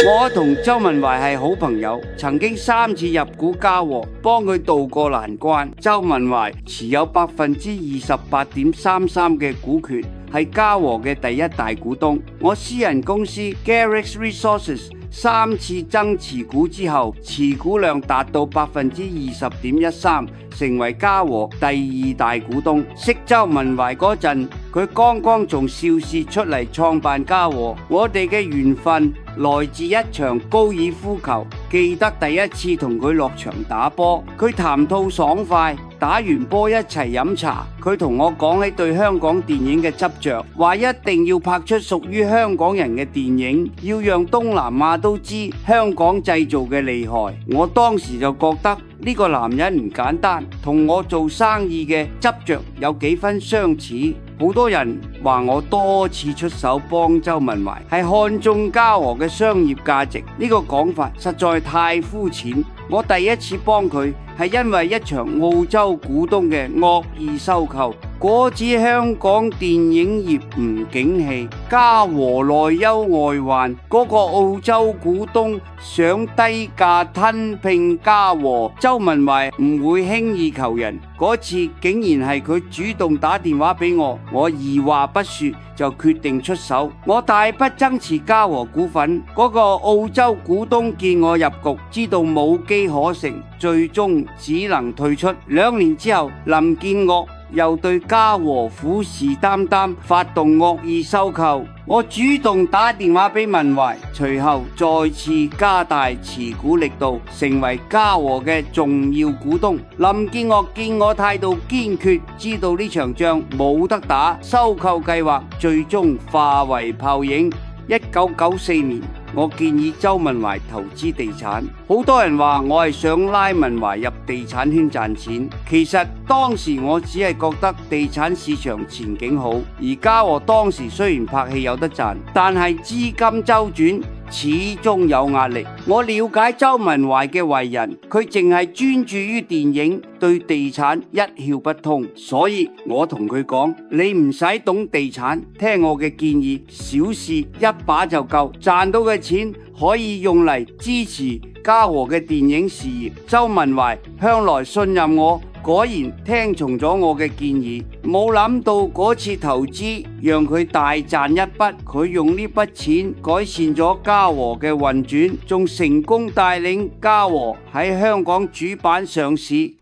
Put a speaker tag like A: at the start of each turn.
A: 我同周文懷係好朋友，曾經3次入股嘉禾，幫佢渡過難關。周文懷持有28.33%嘅股權，係嘉禾嘅第一大股東。我私人公司 Garrix Resources 3次增持股之後，持股量達到20.13%，成為嘉禾第2大股東。識周文懷嗰陣，佢剛剛從邵氏出嚟創辦嘉禾，我哋嘅緣分來自一場高爾夫球。記得第一次同佢落場打波，佢談吐爽快，打完波一齊飲茶。佢同我講起對香港電影嘅執着，話一定要拍出屬於香港人嘅電影，要讓東南亞都知香港製造嘅厲害。我當時就覺得呢個男人唔簡單，同我做生意嘅執着有幾分相似。好多人話我多次出手幫周文懷，係看中嘉禾嘅商業價值。呢個講法實在太膚淺。我第一次幫佢係因為一場澳洲股東嘅惡意收購。嗰次香港電影業唔景氣，嘉禾內憂外患，嗰個澳洲股東想低價吞併嘉禾，周文懷唔會輕易求人。嗰次竟然係佢主動打電話俾我，我二話不說就決定出手。我大筆增持嘉禾股份，嗰個澳洲股東見我入局，知道冇機可乘，最終只能退出。2年之後，林建岳又對嘉禾虎視眈眈，發動惡意收購。我主動打電話俾文懷，隨後再次加大持股力度，成為嘉禾嘅重要股東。林建岳見我態度堅決，知道呢場仗冇得打，收購計劃最終化為泡影。1994年，我建議周文懷投資地產，好多人話我係想拉文懷入地產圈賺錢。其實當時我只係覺得地產市場前景好，而嘉禾當時雖然拍戲有得賺，但係資金周轉始終有壓力。我了解周文懷嘅為人，佢淨係專注於電影，對地產一竅不通，所以我同佢講：你唔使懂地產，聽我嘅建議，小事一把就夠，賺到嘅錢可以用嚟支持嘉禾嘅電影事業。周文懷向來信任我，果然聽從咗我嘅建議。冇諗到嗰次投資讓佢大賺一筆，佢用呢筆錢改善咗嘉禾嘅運轉，仲成功帶領嘉禾喺香港主板上市。